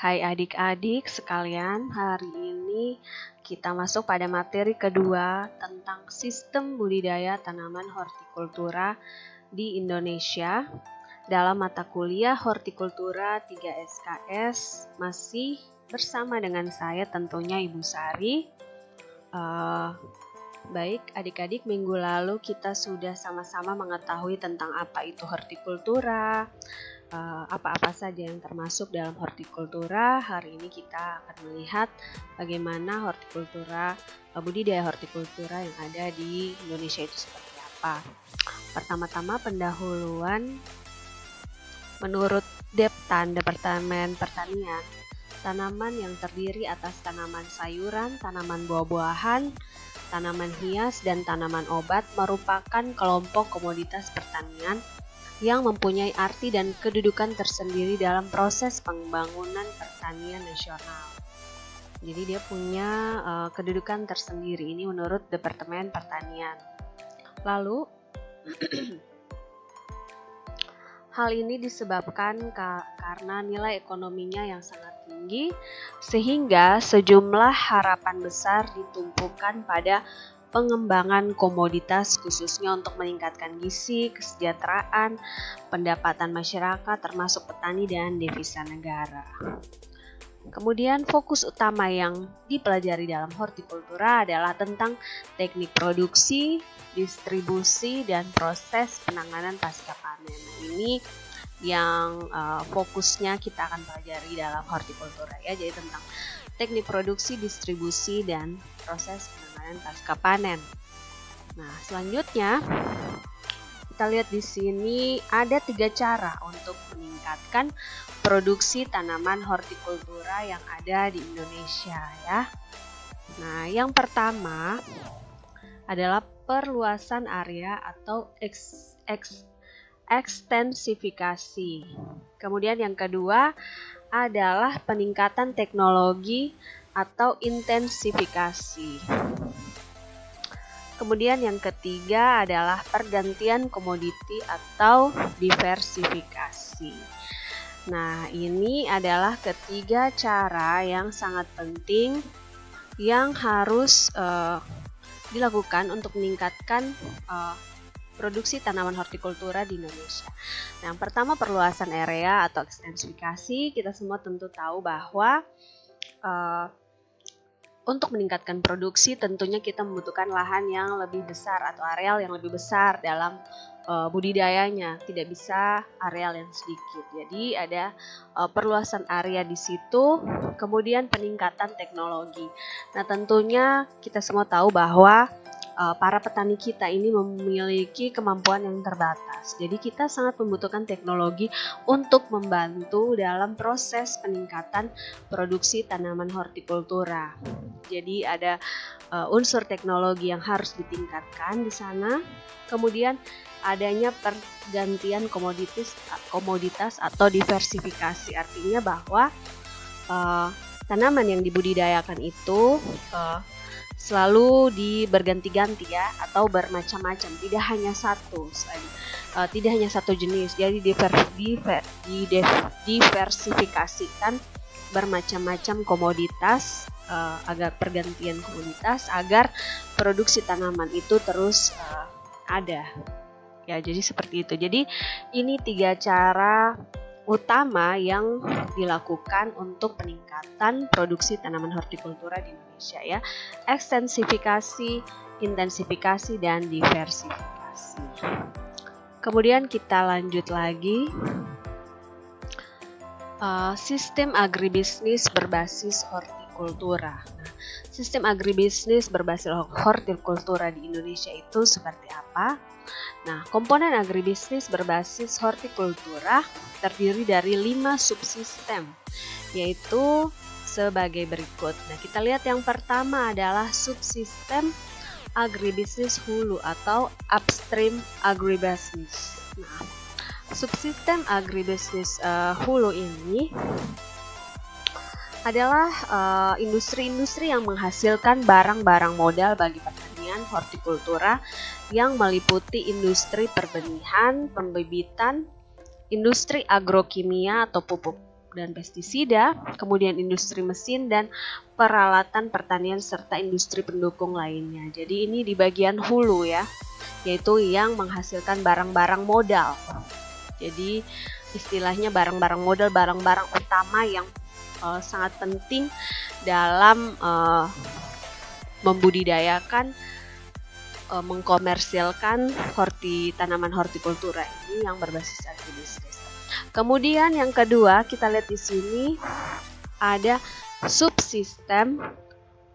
Hai adik-adik sekalian, hari ini kita masuk pada materi kedua tentang sistem budidaya tanaman hortikultura di Indonesia dalam mata kuliah Hortikultura 3 SKS, masih bersama dengan saya tentunya Ibu Sari. Baik adik-adik, minggu lalu kita sudah sama-sama mengetahui tentang apa itu hortikultura, apa-apa saja yang termasuk dalam hortikultura. Hari ini kita akan melihat bagaimana hortikultura, budidaya hortikultura yang ada di Indonesia itu seperti apa. Pertama-tama pendahuluan, menurut Deptan, Departemen Pertanian, tanaman yang terdiri atas tanaman sayuran, tanaman buah-buahan, tanaman hias, dan tanaman obat merupakan kelompok komoditas pertanian yang mempunyai arti dan kedudukan tersendiri dalam proses pembangunan pertanian nasional. Jadi dia punya kedudukan tersendiri, ini menurut Departemen Pertanian. Lalu hal ini disebabkan karena nilai ekonominya yang sangat tinggi, sehingga sejumlah harapan besar ditumpukan pada pengembangan komoditas khususnya untuk meningkatkan gizi, kesejahteraan, pendapatan masyarakat termasuk petani dan devisa negara. Kemudian fokus utama yang dipelajari dalam hortikultura adalah tentang teknik produksi, distribusi, dan proses penanganan pasca panen. Ini yang fokusnya kita akan pelajari dalam hortikultura ya, jadi tentang teknik produksi, distribusi, dan proses penanganan pasca panen. Nah, selanjutnya kita lihat di sini ada 3 cara untuk meningkatkan produksi tanaman hortikultura yang ada di Indonesia ya. Nah, yang pertama adalah perluasan area atau ekstensifikasi. Kemudian yang kedua adalah peningkatan teknologi atau intensifikasi. Kemudian yang ketiga adalah pergantian komoditi atau diversifikasi. Nah, ini adalah ketiga cara yang sangat penting yang harus dilakukan untuk meningkatkan produksi tanaman hortikultura di Indonesia. Nah, yang pertama perluasan area atau ekstensifikasi. Kita semua tentu tahu bahwa untuk meningkatkan produksi tentunya kita membutuhkan lahan yang lebih besar atau areal yang lebih besar dalam budidayanya, tidak bisa areal yang sedikit. Jadi ada perluasan area di situ, kemudian peningkatan teknologi. Nah, tentunya kita semua tahu bahwa para petani kita ini memiliki kemampuan yang terbatas. Jadi kita sangat membutuhkan teknologi untuk membantu dalam proses peningkatan produksi tanaman hortikultura. Jadi ada unsur teknologi yang harus ditingkatkan di sana. Kemudian adanya pergantian komoditas atau diversifikasi. Artinya bahwa tanaman yang dibudidayakan itu selalu berganti-ganti ya, atau bermacam-macam, tidak hanya satu jenis. Jadi diversifikasikan bermacam-macam komoditas agar pergantian komoditas agar produksi tanaman itu terus ada. Ya, jadi seperti itu. Jadi ini 3 cara utama yang dilakukan untuk peningkatan produksi tanaman hortikultura di Indonesia ya. Ekstensifikasi, intensifikasi, dan diversifikasi. Kemudian kita lanjut lagi. Sistem agribisnis berbasis hortikultura. Nah, sistem agribisnis berbasis hortikultura di Indonesia itu seperti apa? Nah, komponen agribisnis berbasis hortikultura terdiri dari 5 subsistem, yaitu sebagai berikut. Nah, kita lihat yang pertama adalah subsistem agribisnis hulu atau upstream agribisnis. Nah, subsistem agribisnis hulu ini adalah industri-industri yang menghasilkan barang-barang modal bagi pertanian hortikultura yang meliputi industri perbenihan, pembibitan, industri agrokimia atau pupuk dan pestisida, kemudian industri mesin dan peralatan pertanian serta industri pendukung lainnya. Jadi ini di bagian hulu ya, yaitu yang menghasilkan barang-barang modal. Jadi istilahnya barang-barang modal, barang-barang utama yang sangat penting dalam membudidayakan, mengkomersilkan tanaman hortikultura ini yang berbasis agribisnis. Kemudian yang kedua, kita lihat di sini ada subsistem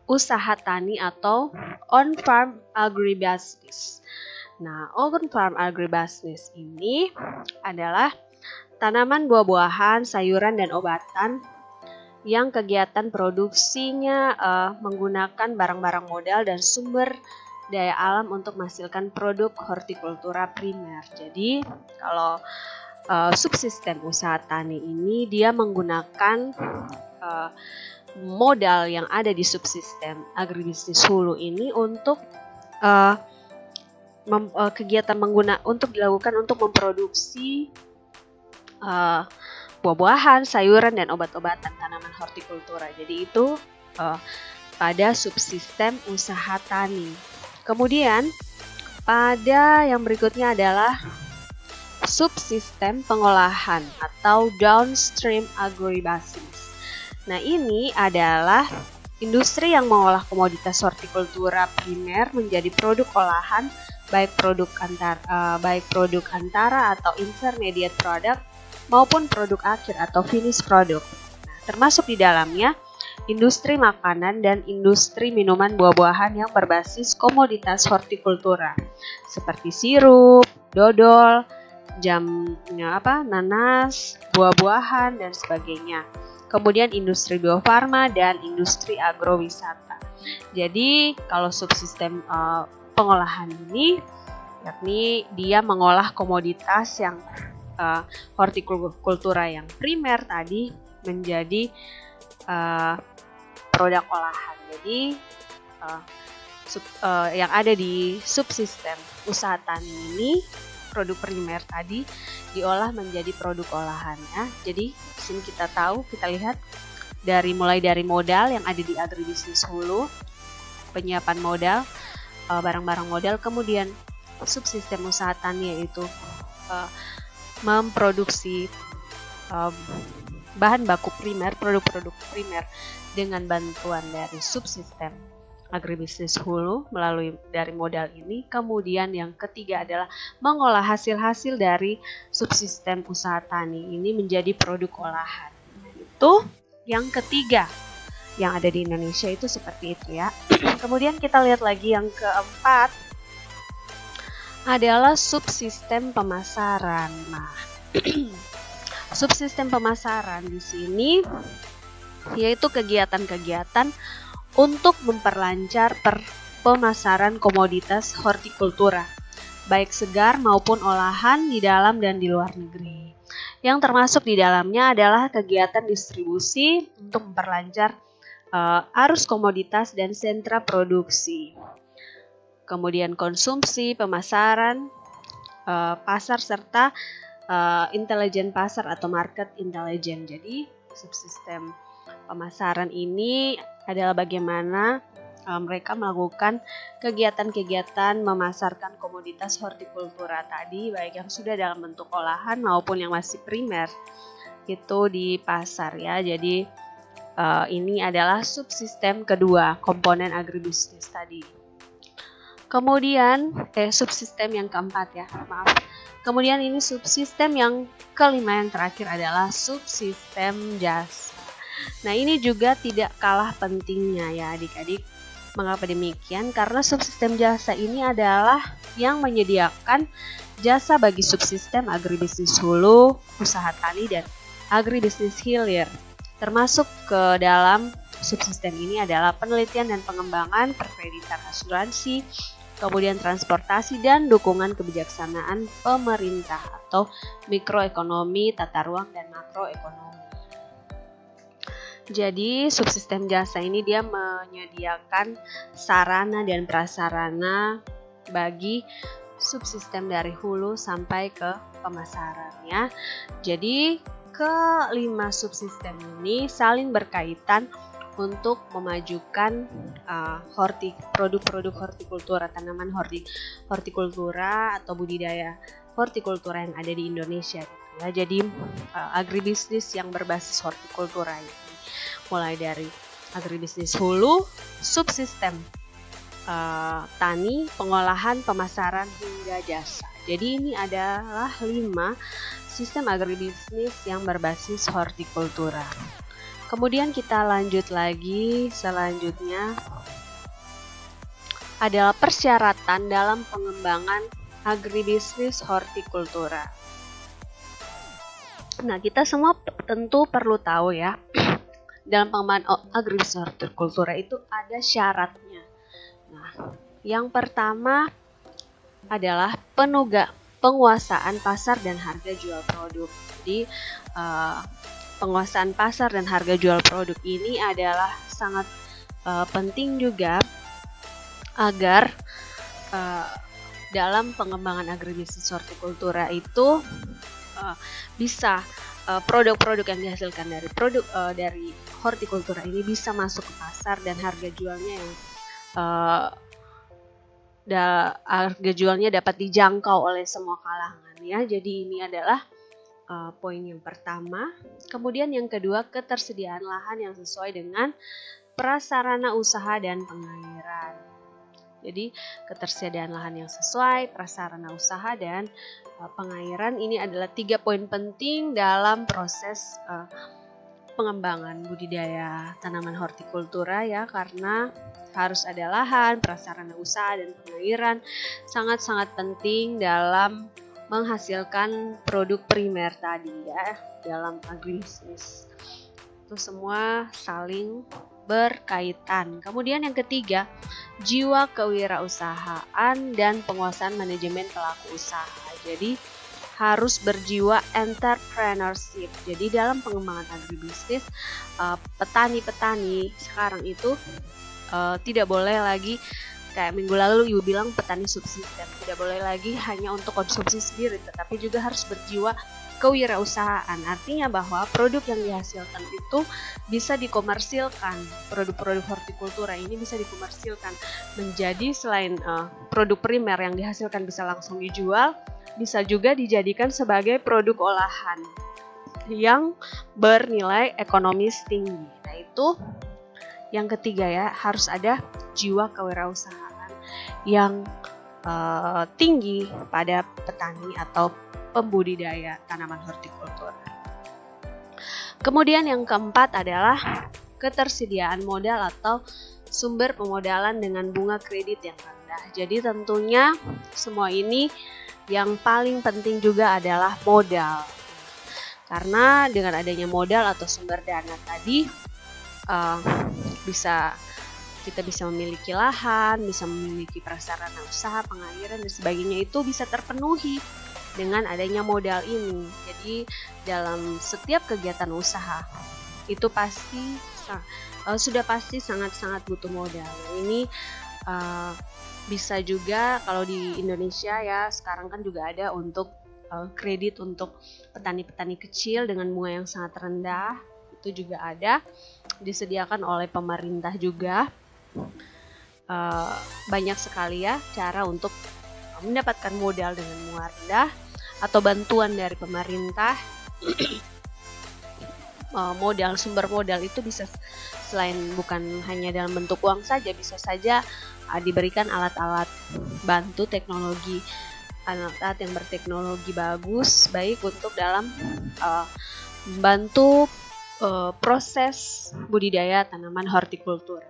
usaha tani atau on-farm agribusiness. Nah, on-farm agribusiness ini adalah tanaman buah-buahan, sayuran, dan obatan yang kegiatan produksinya menggunakan barang-barang modal dan sumber daya alam untuk menghasilkan produk hortikultura primer. Jadi, kalau subsistem usaha tani ini dia menggunakan modal yang ada di subsistem agribisnis hulu ini untuk kegiatan untuk dilakukan untuk memproduksi buah-buahan, sayuran, dan obat-obatan tanaman hortikultura. Jadi itu pada subsistem usaha tani. Kemudian pada yang berikutnya adalah subsistem pengolahan atau downstream agribusiness. Nah, ini adalah industri yang mengolah komoditas hortikultura primer menjadi produk olahan, baik produk antara atau intermediate product maupun produk akhir atau finish product. Nah, termasuk di dalamnya industri makanan dan industri minuman buah-buahan yang berbasis komoditas hortikultura seperti sirup, dodol, nanas, buah-buahan, dan sebagainya. Kemudian industri biofarma dan industri agrowisata. Jadi kalau subsistem pengolahan ini, yakni dia mengolah komoditas yang hortikultura yang primer tadi menjadi produk olahan. Jadi yang ada di subsistem usaha tani ini, produk primer tadi diolah menjadi produk olahan ya. Jadi di sini kita lihat mulai dari modal yang ada di agribisnis hulu, penyiapan modal, barang-barang modal, kemudian subsistem usaha tani yaitu memproduksi bahan baku primer, produk-produk primer dengan bantuan dari subsistem agribisnis hulu melalui dari modal ini. Kemudian yang ketiga adalah mengolah hasil-hasil dari subsistem usaha tani ini menjadi produk olahan. Itu yang ketiga yang ada di Indonesia itu seperti itu ya. Kemudian kita lihat lagi yang keempat adalah subsistem pemasaran. Nah, subsistem pemasaran di sini yaitu kegiatan-kegiatan untuk memperlancar pemasaran komoditas hortikultura, baik segar maupun olahan di dalam dan di luar negeri. Yang termasuk di dalamnya adalah kegiatan distribusi untuk memperlancar arus komoditas dan sentra produksi. Kemudian konsumsi, pemasaran, pasar, serta intelijen pasar atau market intelligence. Jadi subsistem pemasaran ini adalah bagaimana mereka melakukan kegiatan-kegiatan memasarkan komoditas hortikultura tadi, baik yang sudah dalam bentuk olahan maupun yang masih primer, itu di pasar ya. Jadi ini adalah subsistem kedua, komponen agribisnis tadi. Kemudian subsistem yang keempat ya, maaf. Kemudian ini subsistem yang kelima, yang terakhir adalah subsistem jasa. Nah, ini juga tidak kalah pentingnya ya adik-adik. Mengapa demikian? Karena subsistem jasa ini adalah yang menyediakan jasa bagi subsistem agribisnis hulu, usaha tani, dan agribisnis hilir. Termasuk ke dalam subsistem ini adalah penelitian dan pengembangan, perkreditan asuransi, kemudian transportasi dan dukungan kebijaksanaan pemerintah atau mikroekonomi, tata ruang, dan makroekonomi. Jadi subsistem jasa ini dia menyediakan sarana dan prasarana bagi subsistem dari hulu sampai ke pemasaran ya. Jadi kelima subsistem ini saling berkaitan untuk memajukan produk-produk hortikultura, tanaman hortikultura atau budidaya hortikultura yang ada di Indonesia gitu ya. Jadi agribisnis yang berbasis hortikultura ini mulai dari agribisnis hulu, subsistem tani, pengolahan, pemasaran hingga jasa. Jadi ini adalah 5 sistem agribisnis yang berbasis hortikultura. Kemudian kita lanjut lagi, selanjutnya adalah persyaratan dalam pengembangan agribisnis hortikultura. Nah, kita semua tentu perlu tahu ya, dalam pengembangan agribisnis hortikultura itu ada syaratnya. Nah, yang pertama adalah penguasaan pasar dan harga jual produk. Jadi, penguasaan pasar dan harga jual produk ini adalah sangat penting juga agar dalam pengembangan agribisnis hortikultura itu bisa produk-produk yang dihasilkan dari hortikultura ini bisa masuk ke pasar dan harga jualnya harga jualnya dapat dijangkau oleh semua kalangan ya. Jadi ini adalah poin yang pertama. Kemudian yang kedua, ketersediaan lahan yang sesuai dengan prasarana usaha dan pengairan. Jadi ketersediaan lahan yang sesuai, prasarana usaha dan pengairan ini adalah 3 poin penting dalam proses pengembangan budidaya tanaman hortikultura ya, karena harus ada lahan, prasarana usaha dan pengairan sangat-sangat penting dalam menghasilkan produk primer tadi ya dalam agribisnis. Itu semua saling berkaitan. Kemudian yang ketiga, jiwa kewirausahaan dan penguasaan manajemen pelaku usaha. Jadi harus berjiwa entrepreneurship. Jadi dalam pengembangan agribisnis, petani-petani sekarang itu tidak boleh lagi kayak minggu lalu Ibu bilang petani subsisten, tidak boleh lagi hanya untuk konsumsi sendiri, tetapi juga harus berjiwa kewirausahaan. Artinya bahwa produk yang dihasilkan itu bisa dikomersilkan. Produk-produk hortikultura ini bisa dikomersilkan menjadi selain produk primer yang dihasilkan bisa langsung dijual, bisa juga dijadikan sebagai produk olahan yang bernilai ekonomis tinggi. Nah, itu yang ketiga ya, harus ada jiwa kewirausahaan yang tinggi pada petani atau pembudidaya tanaman hortikultura. Kemudian yang keempat adalah ketersediaan modal atau sumber pemodalan dengan bunga kredit yang rendah. Jadi tentunya semua ini yang paling penting juga adalah modal. Karena dengan adanya modal atau sumber dana tadi kita bisa memiliki lahan, bisa memiliki prasarana usaha, pengairan dan sebagainya itu bisa terpenuhi dengan adanya modal ini. Jadi dalam setiap kegiatan usaha itu pasti sudah pasti sangat-sangat butuh modal. Ini bisa juga kalau di Indonesia ya sekarang kan juga ada untuk kredit untuk petani-petani kecil dengan bunga yang sangat rendah, itu juga ada disediakan oleh pemerintah juga. Banyak sekali ya cara untuk mendapatkan modal dengan bunga rendah atau bantuan dari pemerintah. Sumber modal itu bisa selain bukan hanya dalam bentuk uang saja, bisa saja diberikan alat-alat bantu teknologi, alat-alat yang berteknologi bagus, baik untuk dalam membantu proses budidaya tanaman hortikultura.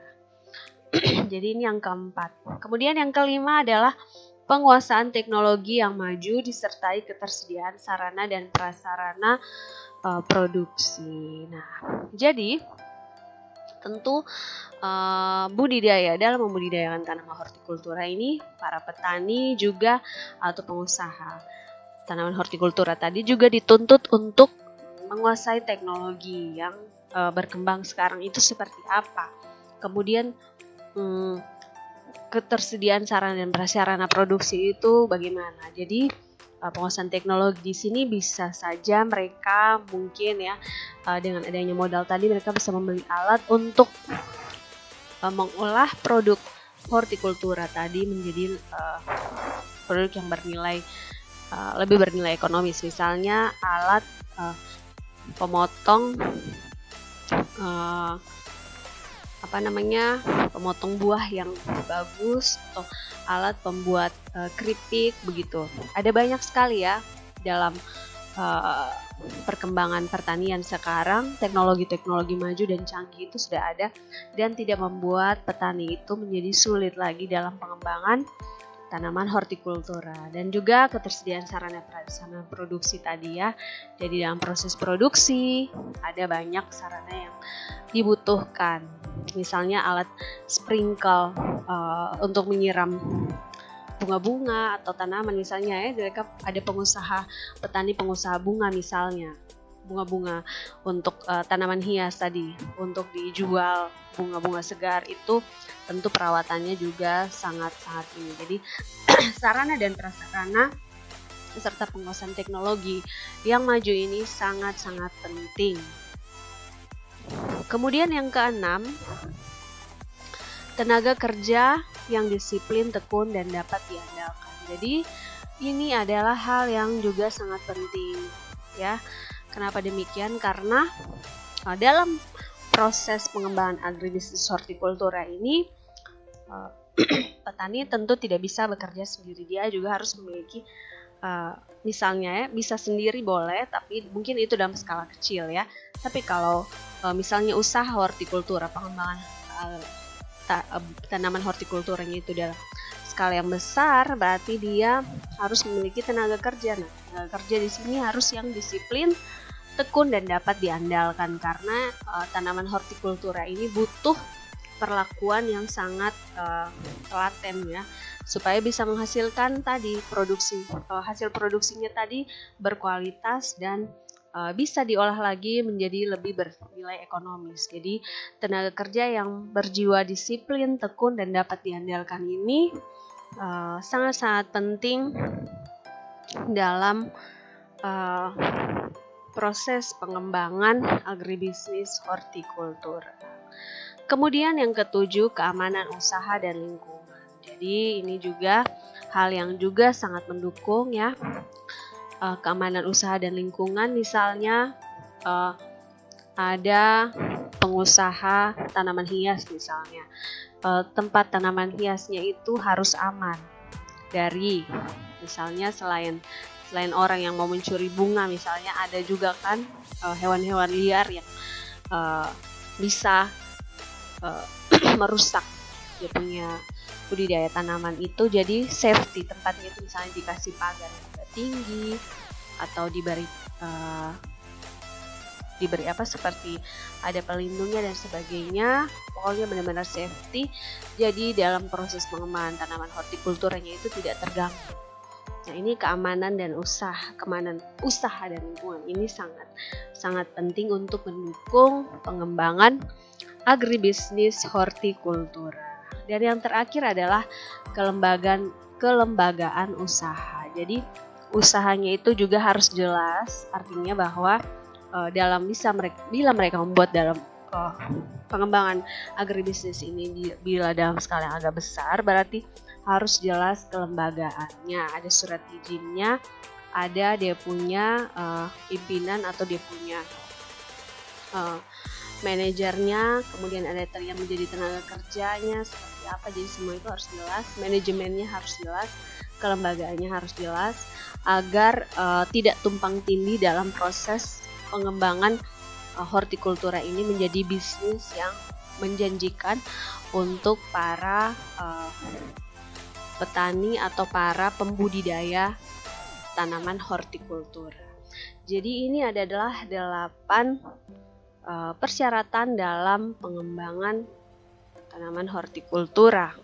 Jadi ini yang keempat. Kemudian yang kelima adalah penguasaan teknologi yang maju disertai ketersediaan sarana dan prasarana produksi. Nah, jadi tentu dalam membudidayakan tanaman hortikultura ini para petani juga atau pengusaha tanaman hortikultura tadi juga dituntut untuk menguasai teknologi yang berkembang sekarang itu seperti apa. Kemudian ketersediaan sarana dan prasarana produksi itu bagaimana. Jadi penguasaan teknologi di sini bisa saja mereka mungkin ya dengan adanya modal tadi mereka bisa membeli alat untuk mengolah produk hortikultura tadi menjadi produk yang bernilai lebih bernilai ekonomis, misalnya alat pemotong pemotong buah yang bagus atau alat pembuat keripik begitu. Ada banyak sekali ya dalam perkembangan pertanian sekarang, teknologi-teknologi maju dan canggih itu sudah ada dan tidak membuat petani itu menjadi sulit lagi dalam pengembangan tanaman hortikultura, dan juga ketersediaan sarana prasarana produksi tadi ya. Jadi dalam proses produksi ada banyak sarana yang dibutuhkan, misalnya alat sprinkle untuk menyiram bunga-bunga atau tanaman misalnya ya. Mereka ada petani pengusaha bunga misalnya, bunga-bunga untuk tanaman hias tadi untuk dijual, bunga-bunga segar itu tentu perawatannya juga sangat-sangat tinggi. Jadi sarana dan prasarana serta penguasaan teknologi yang maju ini sangat-sangat penting. Kemudian yang keenam, tenaga kerja yang disiplin, tekun, dan dapat diandalkan. Jadi ini adalah hal yang juga sangat penting ya. Kenapa demikian? Karena dalam proses pengembangan agribisnis hortikultura ini petani tentu tidak bisa bekerja sendiri, dia juga harus memiliki misalnya ya, bisa sendiri boleh, tapi mungkin itu dalam skala kecil ya. Tapi kalau misalnya usaha hortikultura, pengembangan tanaman hortikulturanya itu dalam skala yang besar, berarti dia harus memiliki tenaga kerja. Nah, tenaga kerja di sini harus yang disiplin, tekun, dan dapat diandalkan, karena tanaman hortikultura ini butuh perlakuan yang sangat telaten ya, supaya bisa menghasilkan tadi hasil produksinya tadi berkualitas dan bisa diolah lagi menjadi lebih bernilai ekonomis. Jadi tenaga kerja yang berjiwa disiplin, tekun, dan dapat diandalkan ini sangat-sangat penting dalam proses pengembangan agribisnis hortikultura. Kemudian yang ketujuh, keamanan usaha dan lingkungan. Jadi ini juga hal yang juga sangat mendukung ya, keamanan usaha dan lingkungan. Misalnya ada pengusaha tanaman hias misalnya, tempat tanaman hiasnya itu harus aman dari misalnya selain orang yang mau mencuri bunga misalnya, ada juga kan hewan-hewan liar yang bisa merusak dia punya budidaya tanaman itu. Jadi safety tempatnya itu misalnya dikasih pagar yang agak tinggi atau diberi seperti ada pelindungnya dan sebagainya, pokoknya benar-benar safety. Jadi dalam proses pengembangan tanaman hortikulturanya itu tidak terganggu. Nah, ini keamanan usaha dan lingkungan ini sangat penting untuk mendukung pengembangan agribisnis hortikultura. Dan yang terakhir adalah kelembagaan usaha. Jadi usahanya itu juga harus jelas, artinya bahwa bila mereka membuat dalam pengembangan agribisnis ini bila dalam skala yang agak besar, berarti harus jelas kelembagaannya, ada surat izinnya, ada dia punya pimpinan atau dia punya manajernya, kemudian ada yang menjadi tenaga kerjanya seperti apa. Jadi semua itu harus jelas, manajemennya harus jelas, kelembagaannya harus jelas, agar tidak tumpang tindih dalam proses pengembangan hortikultura ini menjadi bisnis yang menjanjikan untuk para petani atau para pembudidaya tanaman hortikultura. Jadi ini adalah 8 persyaratan dalam pengembangan tanaman hortikultura.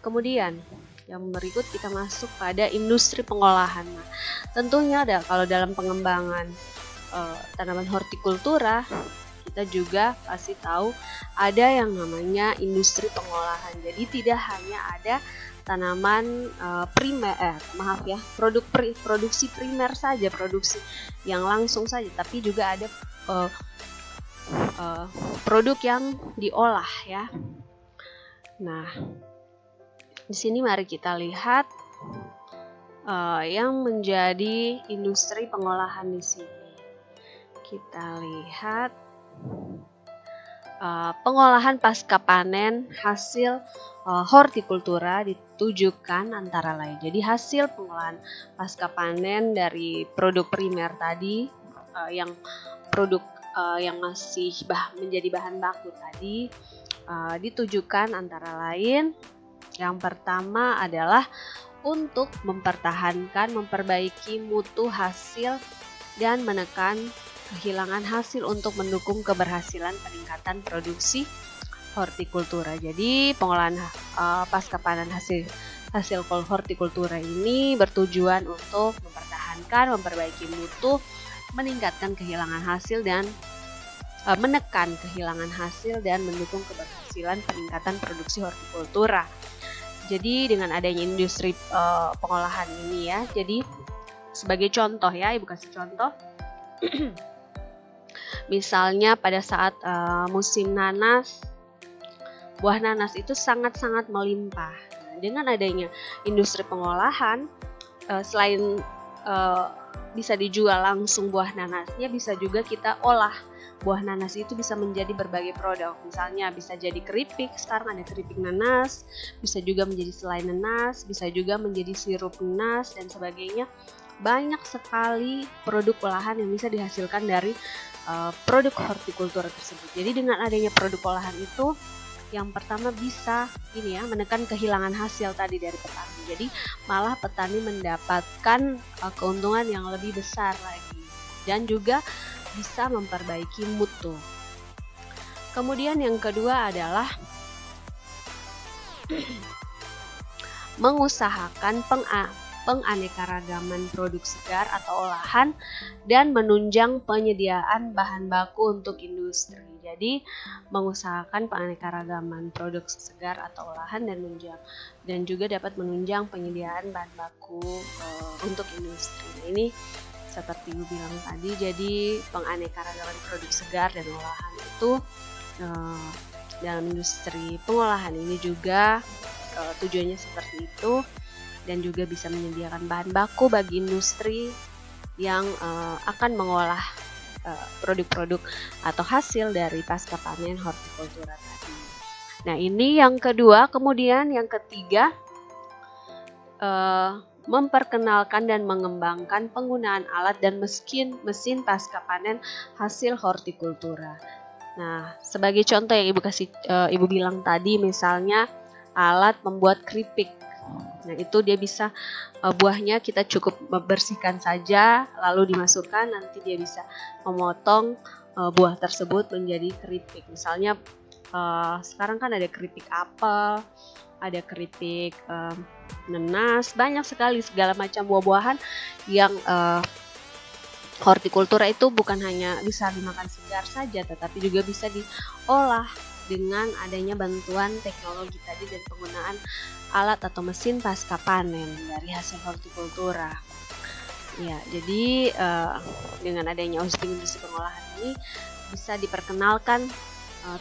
Kemudian yang berikut kita masuk pada industri pengolahan. Nah, tentunya kalau dalam pengembangan tanaman hortikultura, kita juga pasti tahu ada yang namanya industri pengolahan. Jadi tidak hanya ada tanaman produksi primer saja, produksi yang langsung saja, tapi juga ada produk yang diolah ya. Nah, di sini mari kita lihat yang menjadi industri pengolahan di sini. Kita lihat pengolahan pasca panen hasil hortikultura ditujukan antara lain. Jadi hasil pengolahan pasca panen dari produk primer tadi, yang produk yang masih menjadi bahan baku tadi, ditujukan antara lain. Yang pertama adalah untuk mempertahankan, memperbaiki mutu hasil dan menekan kehilangan hasil untuk mendukung keberhasilan peningkatan produksi hortikultura. Jadi pengolahan pasca panen hasil hortikultura ini bertujuan untuk mempertahankan, memperbaiki mutu, meningkatkan kehilangan hasil dan menekan kehilangan hasil dan mendukung keberhasilan peningkatan produksi hortikultura. Jadi dengan adanya industri pengolahan ini ya, jadi sebagai contoh ya, Ibu kasih contoh. Misalnya pada saat musim nanas, buah nanas itu sangat-sangat melimpah. Dengan adanya industri pengolahan, selain bisa dijual langsung buah nanasnya, bisa juga kita olah buah nanas itu bisa menjadi berbagai produk. Misalnya bisa jadi keripik, sekarang ada keripik nanas, bisa juga menjadi selai nanas, bisa juga menjadi sirup nanas dan sebagainya. Banyak sekali produk olahan yang bisa dihasilkan dari produk hortikultura tersebut. Jadi dengan adanya produk olahan itu, yang pertama bisa menekan kehilangan hasil tadi dari petani. Jadi malah petani mendapatkan keuntungan yang lebih besar lagi dan juga bisa memperbaiki mutu. Kemudian yang kedua adalah mengusahakan penganekaragaman produk segar atau olahan dan menunjang penyediaan bahan baku untuk industri. Jadi mengusahakan penganekaragaman produk segar atau olahan dan juga dapat menunjang penyediaan bahan baku untuk industri. Nah, ini seperti Ibu bilang tadi, jadi penganekaragaman produk segar dan olahan itu dalam industri pengolahan ini juga tujuannya seperti itu, dan juga bisa menyediakan bahan baku bagi industri yang akan mengolah produk-produk atau hasil dari pasca panen hortikultura tadi. Nah, ini yang kedua. Kemudian yang ketiga, memperkenalkan dan mengembangkan penggunaan alat dan mesin pasca panen hasil hortikultura. Nah, sebagai contoh yang Ibu bilang tadi, misalnya alat membuat keripik. Nah, itu dia bisa buahnya kita cukup bersihkan saja, lalu dimasukkan, nanti dia bisa memotong buah tersebut menjadi keripik. Misalnya sekarang kan ada keripik apel, ada keripik nanas, banyak sekali segala macam buah-buahan yang hortikultura itu bukan hanya bisa dimakan segar saja, tetapi juga bisa diolah dengan adanya bantuan teknologi tadi dan penggunaan alat atau mesin pasca panen dari hasil hortikultura. Ya, jadi dengan adanya industri pengolahan ini bisa diperkenalkan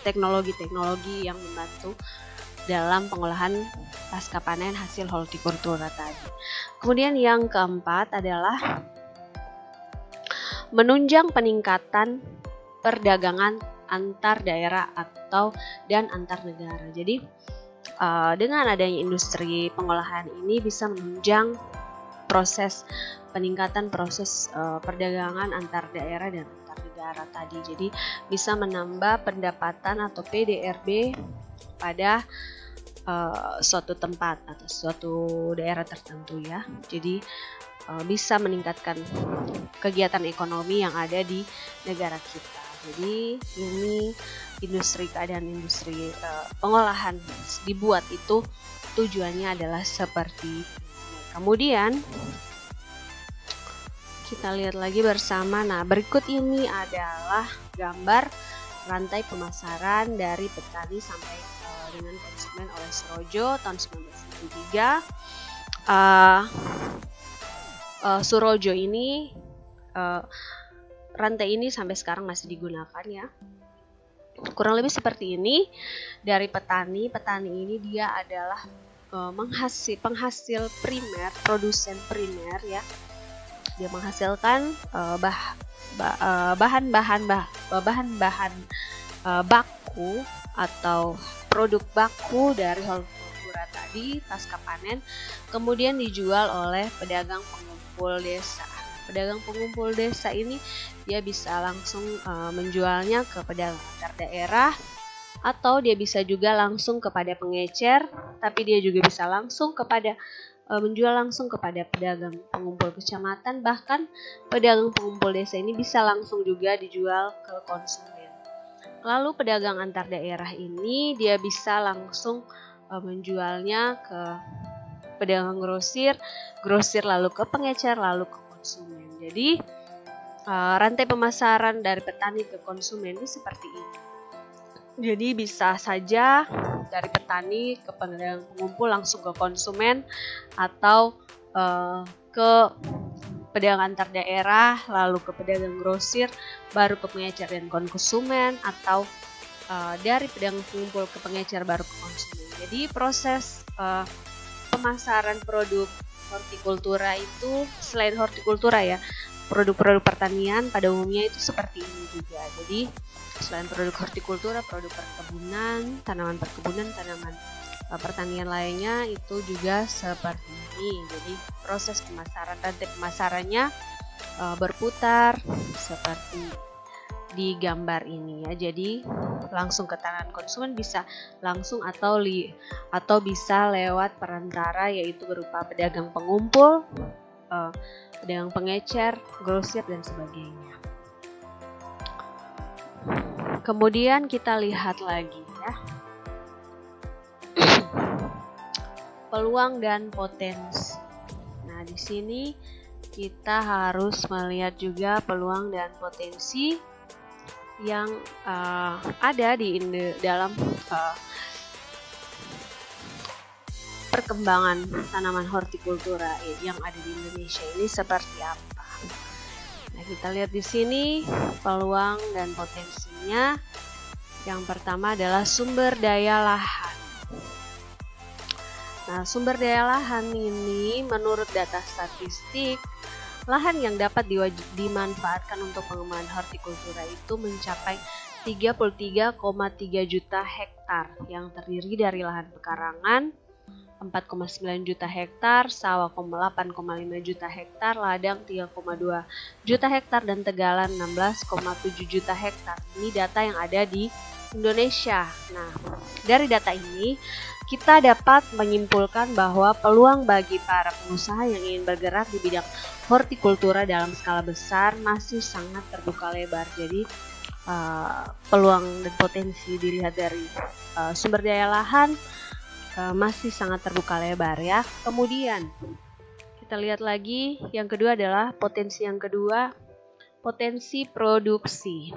teknologi-teknologi yang membantu dalam pengolahan pasca panen hasil hortikultura tadi. Kemudian yang keempat adalah menunjang peningkatan perdagangan antar daerah dan antar negara. Jadi dengan adanya industri pengolahan ini bisa menunjang peningkatan proses perdagangan antar daerah dan antar negara tadi. Jadi bisa menambah pendapatan atau PDRB pada suatu tempat atau suatu daerah tertentu ya. Jadi bisa meningkatkan kegiatan ekonomi yang ada di negara kita. Jadi ini industri pengolahan dibuat itu tujuannya adalah seperti ini. Kemudian kita lihat lagi bersama. Nah, berikut ini adalah gambar rantai pemasaran dari petani sampai dengan konsumen oleh Surojo tahun 1993. Surojo ini rantai ini sampai sekarang masih digunakan ya. Kurang lebih seperti ini. Dari petani ini dia adalah penghasil primer, produsen primer ya. Dia menghasilkan bahan-bahan baku atau produk baku dari hortikultura tadi pasca panen, kemudian dijual oleh pedagang pengumpul desa. Pedagang pengumpul desa ini dia bisa langsung menjualnya ke pedagang antar daerah, atau dia bisa juga langsung kepada pengecer, tapi dia juga bisa langsung menjual langsung kepada pedagang pengumpul kecamatan, bahkan pedagang pengumpul desa ini bisa langsung juga dijual ke konsumen. Lalu pedagang antar daerah ini dia bisa langsung menjualnya ke pedagang grosir lalu ke pengecer lalu ke konsumen. Jadi rantai pemasaran dari petani ke konsumen ini seperti ini. Jadi bisa saja dari petani ke pedagang pengumpul langsung ke konsumen, atau ke pedagang antar daerah lalu ke pedagang grosir baru ke pengecer dan konsumen, atau dari pedagang pengumpul ke pengecer baru ke konsumen. Jadi proses pemasaran produk hortikultura itu selain hortikultura ya, produk-produk pertanian pada umumnya itu seperti ini juga. Jadi selain produk hortikultura, produk perkebunan, tanaman pertanian lainnya itu juga seperti ini. Jadi proses pemasaran, rantai pemasarannya berputar seperti di gambar ini ya. Jadi langsung ke tangan konsumen bisa langsung atau bisa lewat perantara, yaitu berupa pedagang pengumpul, pedagang pengecer, grosir dan sebagainya. Kemudian kita lihat lagi ya, peluang dan potensi. Nah, di sini kita harus melihat juga peluang dan potensi yang ada dalam perkembangan tanaman hortikultura yang ada di Indonesia ini seperti apa. Nah, kita lihat di sini peluang dan potensinya. Yang pertama adalah sumber daya lahan. Nah, sumber daya lahan ini menurut data statistik, lahan yang dapat dimanfaatkan untuk pengembangan hortikultura itu mencapai 33,3 juta hektar yang terdiri dari lahan pekarangan 4,9 juta hektar, sawah 8,5 juta hektar, ladang 3,2 juta hektar, dan tegalan 16,7 juta hektar. Ini data yang ada di Indonesia. Nah, dari data ini kita dapat menyimpulkan bahwa peluang bagi para pengusaha yang ingin bergerak di bidang hortikultura dalam skala besar masih sangat terbuka lebar. Jadi peluang dan potensi dilihat dari sumber daya lahan masih sangat terbuka lebar ya. Kemudian kita lihat lagi yang kedua adalah potensi yang kedua, potensi produksi.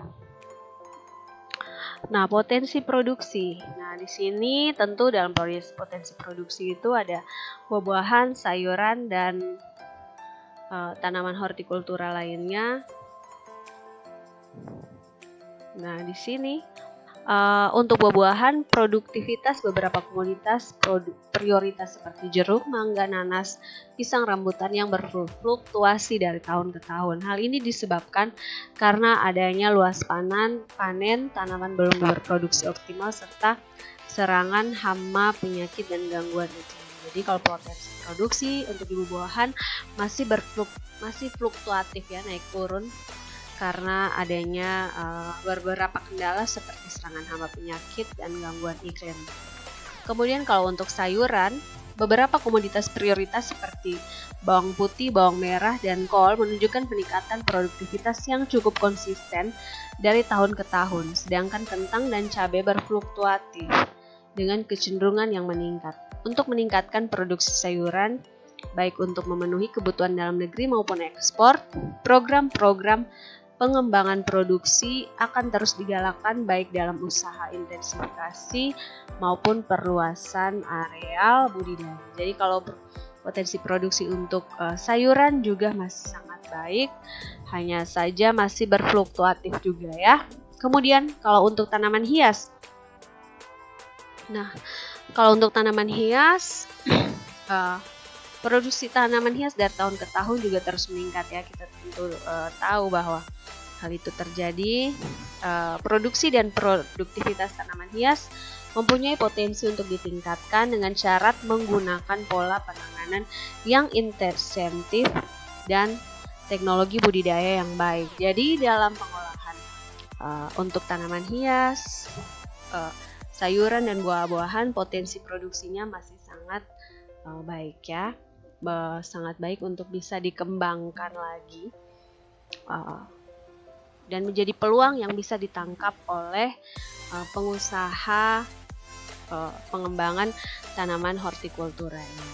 Nah, potensi produksi. Nah, di sini tentu dalam potensi produksi itu ada buah-buahan, sayuran, dan tanaman hortikultura lainnya. Nah, di sini untuk buah-buahan, produktivitas beberapa komoditas prioritas seperti jeruk, mangga, nanas, pisang, rambutan yang berfluktuasi dari tahun ke tahun. Hal ini disebabkan karena adanya luas panen, tanaman belum berproduksi optimal, serta serangan hama, penyakit, dan gangguan iklim. Jadi kalau potensi produksi untuk buah-buahan masih fluktuatif ya, naik turun, karena adanya beberapa kendala seperti serangan hama, penyakit, dan gangguan iklim. Kemudian kalau untuk sayuran, beberapa komoditas prioritas seperti bawang putih, bawang merah, dan kol menunjukkan peningkatan produktivitas yang cukup konsisten dari tahun ke tahun, sedangkan kentang dan cabai berfluktuatif dengan kecenderungan yang meningkat. Untuk meningkatkan produksi sayuran, baik untuk memenuhi kebutuhan dalam negeri maupun ekspor, program-program pengembangan produksi akan terus digalakkan baik dalam usaha intensifikasi maupun perluasan areal budidaya. Jadi kalau potensi produksi untuk sayuran juga masih sangat baik, hanya saja masih berfluktuatif juga ya. Kemudian kalau untuk tanaman hias, nah kalau untuk tanaman hias, produksi tanaman hias dari tahun ke tahun juga terus meningkat ya. Kita tentu tahu bahwa hal itu terjadi. Produksi dan produktivitas tanaman hias mempunyai potensi untuk ditingkatkan dengan syarat menggunakan pola penanganan yang intensif dan teknologi budidaya yang baik. Jadi dalam pengolahan untuk tanaman hias, sayuran dan buah-buahan, potensi produksinya masih sangat baik ya, sangat baik untuk bisa dikembangkan lagi dan menjadi peluang yang bisa ditangkap oleh pengusaha pengembangan tanaman hortikultura ini.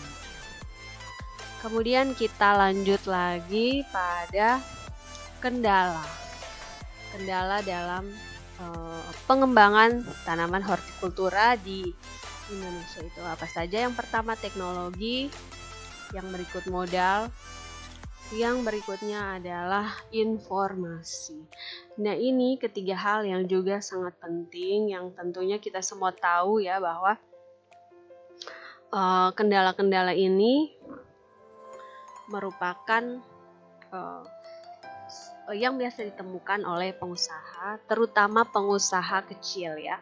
Kemudian kita lanjut lagi pada kendala dalam pengembangan tanaman hortikultura di Indonesia itu apa saja? Yang pertama teknologi, yang berikut modal, yang berikutnya adalah informasi. Nah, ini ketiga hal yang juga sangat penting, yang tentunya kita semua tahu ya bahwa kendala-kendala ini merupakan yang biasa ditemukan oleh pengusaha, terutama pengusaha kecil ya,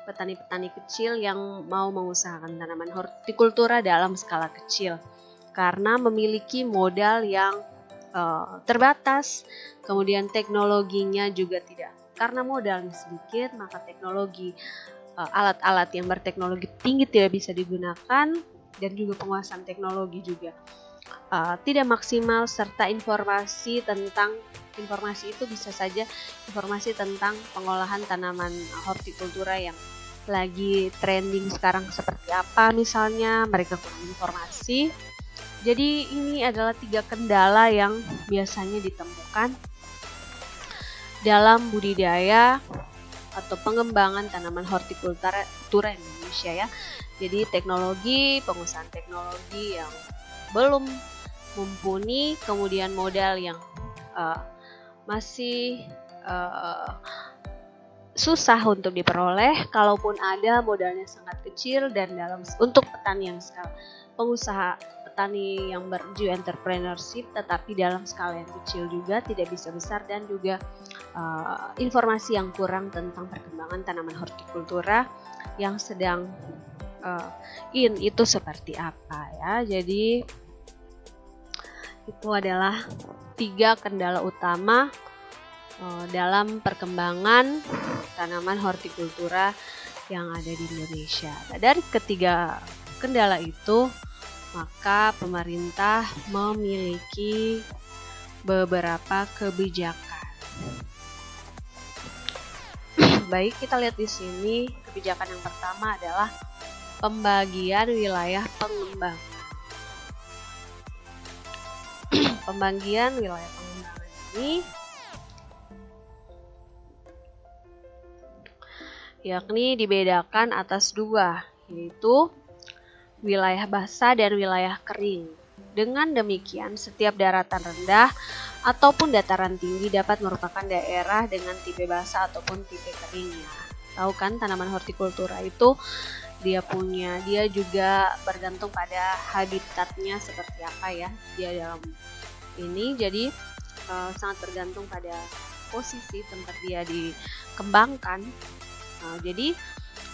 petani-petani kecil yang mau mengusahakan tanaman hortikultura dalam skala kecil, karena memiliki modal yang terbatas, kemudian teknologinya juga tidak. Karena modalnya sedikit, maka teknologi alat-alat yang berteknologi tinggi tidak bisa digunakan, dan juga penguasaan teknologi juga tidak maksimal, serta informasi itu bisa saja informasi tentang pengolahan tanaman hortikultura yang lagi trending sekarang seperti apa misalnya, mereka kurang informasi. Jadi ini adalah 3 kendala yang biasanya ditemukan dalam budidaya atau pengembangan tanaman hortikultura Indonesia ya. Jadi teknologi, pengusahaan teknologi yang belum mumpuni, kemudian modal yang masih susah untuk diperoleh, kalaupun ada modalnya sangat kecil, dan untuk petani yang petani yang berjiwa entrepreneurship tetapi dalam skala yang kecil juga, tidak bisa besar, dan juga informasi yang kurang tentang perkembangan tanaman hortikultura yang sedang itu seperti apa ya. Jadi itu adalah 3 kendala utama dalam perkembangan tanaman hortikultura yang ada di Indonesia. Nah, dari ketiga kendala itu, maka pemerintah memiliki beberapa kebijakan. Baik, kita lihat di sini. Kebijakan yang pertama adalah pembagian wilayah pengembangan. Pembagian wilayah pengembangan ini yakni dibedakan atas 2, yaitu wilayah basah dan wilayah kering. Dengan demikian, setiap daratan rendah ataupun dataran tinggi dapat merupakan daerah dengan tipe basah ataupun tipe keringnya. Tahu kan, tanaman hortikultura itu dia juga bergantung pada habitatnya seperti apa ya. Dia dalam ini jadi sangat bergantung pada posisi tempat dia dikembangkan. Jadi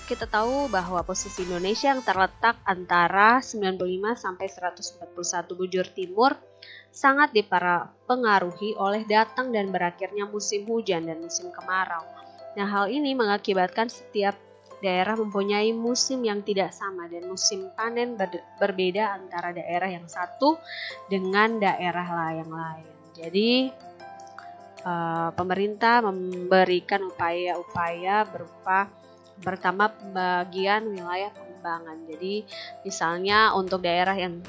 kita tahu bahwa posisi Indonesia yang terletak antara 95 sampai 141 bujur timur sangat dipengaruhi oleh datang dan berakhirnya musim hujan dan musim kemarau. Nah, hal ini mengakibatkan setiap daerah mempunyai musim yang tidak sama dan musim panen berbeda antara daerah yang satu dengan daerah yang lain. Jadi pemerintah memberikan upaya-upaya berupa pertama pembagian wilayah pengembangan. Jadi misalnya untuk daerah yang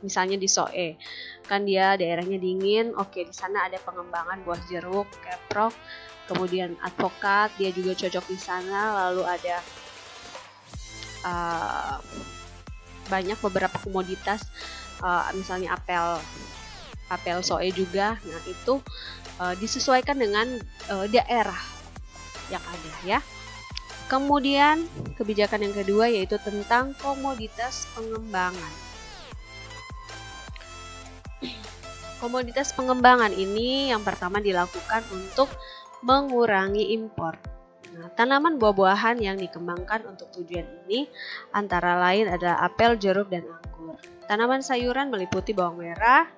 misalnya di Soe, kan dia daerahnya dingin, oke di sana ada pengembangan buah jeruk, keprok, kemudian advokat, dia juga cocok di sana. Lalu ada banyak beberapa komoditas, misalnya apel Soe juga. Nah itu disesuaikan dengan daerah yang ada ya. Kemudian kebijakan yang kedua yaitu tentang komoditas pengembangan. Komoditas pengembangan ini yang pertama dilakukan untuk mengurangi impor. Nah, tanaman buah-buahan yang dikembangkan untuk tujuan ini antara lain adalah apel, jeruk, dan anggur. Tanaman sayuran meliputi bawang merah,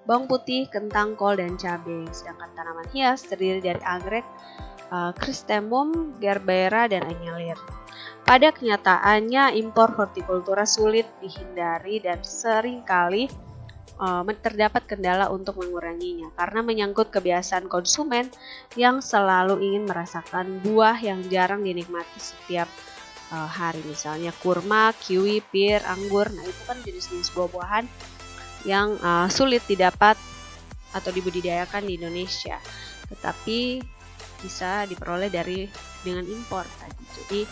bawang putih, kentang, kol, dan cabai. Sedangkan tanaman hias terdiri dari anggrek, Chrysanthemum, gerbera, dan anyelir. Pada kenyataannya, impor hortikultura sulit dihindari dan seringkali terdapat kendala untuk menguranginya karena menyangkut kebiasaan konsumen yang selalu ingin merasakan buah yang jarang dinikmati setiap hari, misalnya kurma, kiwi, pir, anggur. Nah itu kan jenis-jenis buah-buahan yang sulit didapat atau dibudidayakan di Indonesia, tetapi bisa diperoleh dengan impor tadi. Jadi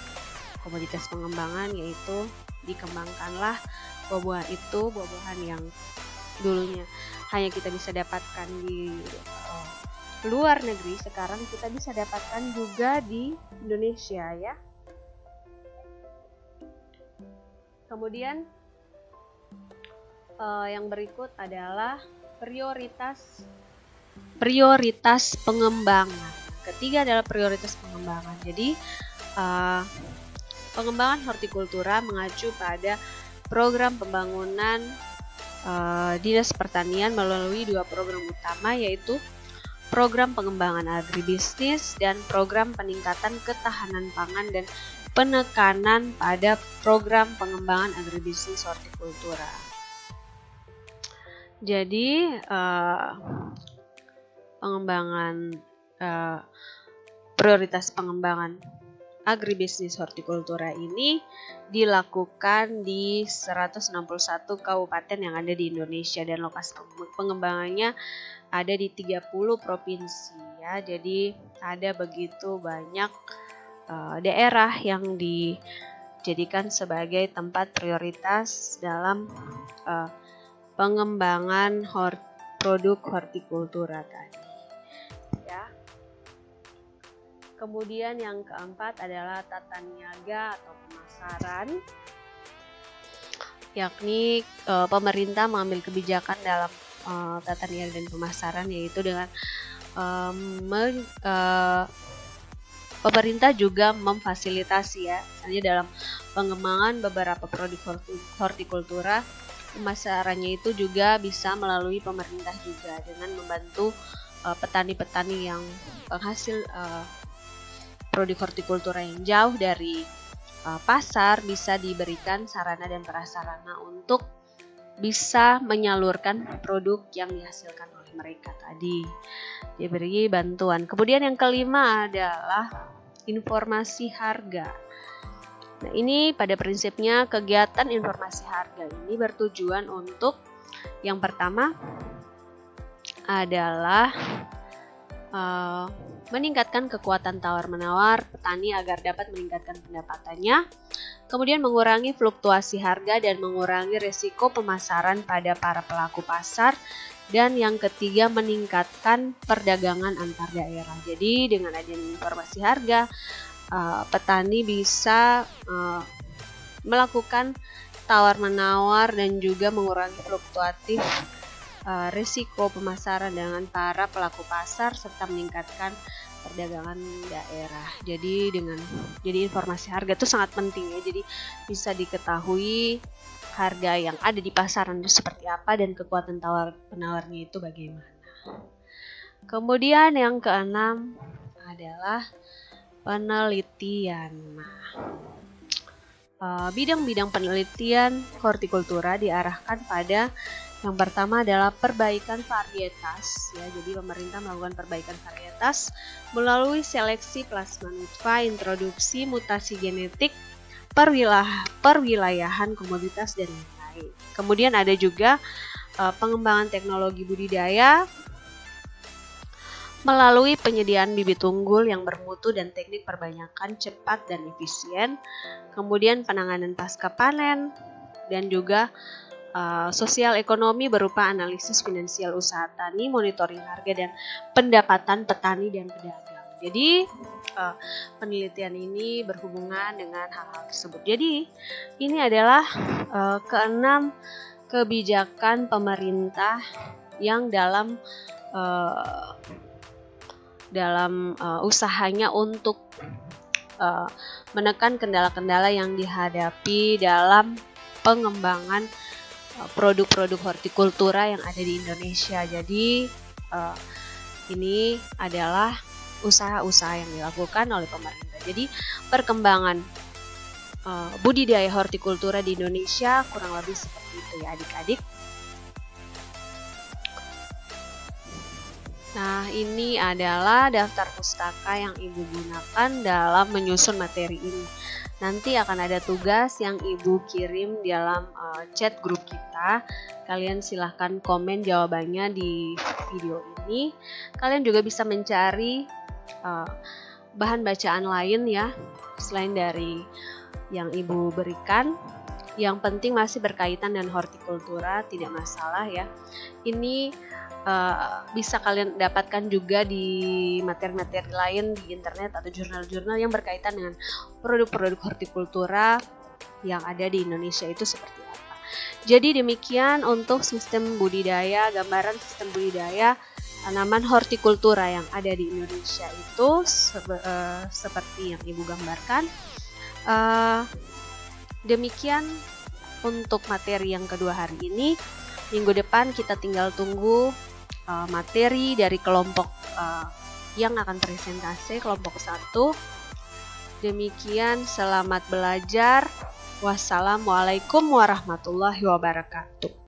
komoditas pengembangan yaitu dikembangkanlah buah-buahan yang dulunya hanya kita bisa dapatkan di luar negeri, sekarang kita bisa dapatkan juga di Indonesia ya. Kemudian yang berikut adalah prioritas pengembangan. Ketiga adalah prioritas pengembangan. Jadi pengembangan hortikultura mengacu pada program pembangunan Dinas Pertanian melalui dua program utama, yaitu program pengembangan agribisnis dan program peningkatan ketahanan pangan dan penekanan pada program pengembangan agribisnis hortikultura. Jadi prioritas pengembangan agribisnis hortikultura ini dilakukan di 161 kabupaten yang ada di Indonesia dan lokasi pengembangannya ada di 30 provinsi ya. Jadi ada begitu banyak daerah yang dijadikan sebagai tempat prioritas dalam pengembangan produk hortikultura tadi. Kemudian yang keempat adalah tata niaga atau pemasaran, yakni pemerintah mengambil kebijakan dalam tata niaga dan pemasaran, yaitu dengan pemerintah juga memfasilitasi ya, misalnya dalam pengembangan beberapa produk hortikultura, pemasarannya itu juga bisa melalui pemerintah juga dengan membantu petani-petani yang penghasil produk hortikultura yang jauh dari pasar bisa diberikan sarana dan prasarana untuk bisa menyalurkan produk yang dihasilkan oleh mereka tadi, diberi bantuan. Kemudian yang kelima adalah informasi harga. Nah, ini pada prinsipnya kegiatan informasi harga ini bertujuan untuk yang pertama adalah meningkatkan kekuatan tawar-menawar petani agar dapat meningkatkan pendapatannya, kemudian mengurangi fluktuasi harga dan mengurangi risiko pemasaran pada para pelaku pasar, dan yang ketiga meningkatkan perdagangan antar daerah. Jadi dengan adanya informasi harga, petani bisa melakukan tawar-menawar dan juga mengurangi fluktuatif risiko pemasaran dengan para pelaku pasar serta meningkatkan perdagangan daerah. Jadi informasi harga itu sangat penting ya. Jadi bisa diketahui harga yang ada di pasaran itu seperti apa dan kekuatan tawar-penawarnya itu bagaimana. Kemudian yang keenam adalah penelitian. Bidang-bidang penelitian hortikultura diarahkan pada yang pertama adalah perbaikan varietas ya. Jadi pemerintah melakukan perbaikan varietas melalui seleksi plasma nutfah, introduksi mutasi genetik, perwilayahan komoditas dan lain-lain. baik. Kemudian ada juga pengembangan teknologi budidaya melalui penyediaan bibit unggul yang bermutu dan teknik perbanyakan cepat dan efisien, kemudian penanganan pasca panen, dan juga sosial ekonomi berupa analisis finansial usaha tani, monitoring harga dan pendapatan petani dan pedagang. Jadi penelitian ini berhubungan dengan hal-hal tersebut. Jadi ini adalah keenam kebijakan pemerintah yang dalam usahanya untuk menekan kendala-kendala yang dihadapi dalam pengembangan produk-produk hortikultura yang ada di Indonesia. Jadi ini adalah usaha-usaha yang dilakukan oleh pemerintah. Jadi perkembangan budidaya hortikultura di Indonesia kurang lebih seperti itu ya adik-adik. Nah, ini adalah daftar pustaka yang Ibu gunakan dalam menyusun materi ini. Nanti akan ada tugas yang Ibu kirim di dalam chat grup kita. Kalian silahkan komen jawabannya di video ini. Kalian juga bisa mencari bahan bacaan lain ya, selain dari yang Ibu berikan. Yang penting masih berkaitan dengan hortikultura, tidak masalah ya. Ini bisa kalian dapatkan juga di materi-materi lain di internet atau jurnal-jurnal yang berkaitan dengan produk-produk hortikultura yang ada di Indonesia itu seperti apa. Jadi demikian untuk sistem budidaya, gambaran sistem budidaya tanaman hortikultura yang ada di Indonesia itu seperti yang Ibu gambarkan. Demikian untuk materi yang kedua hari ini. Minggu depan kita tinggal tunggu materi dari kelompok yang akan presentasi, kelompok 1. Demikian, selamat belajar. Wassalamualaikum warahmatullahi wabarakatuh.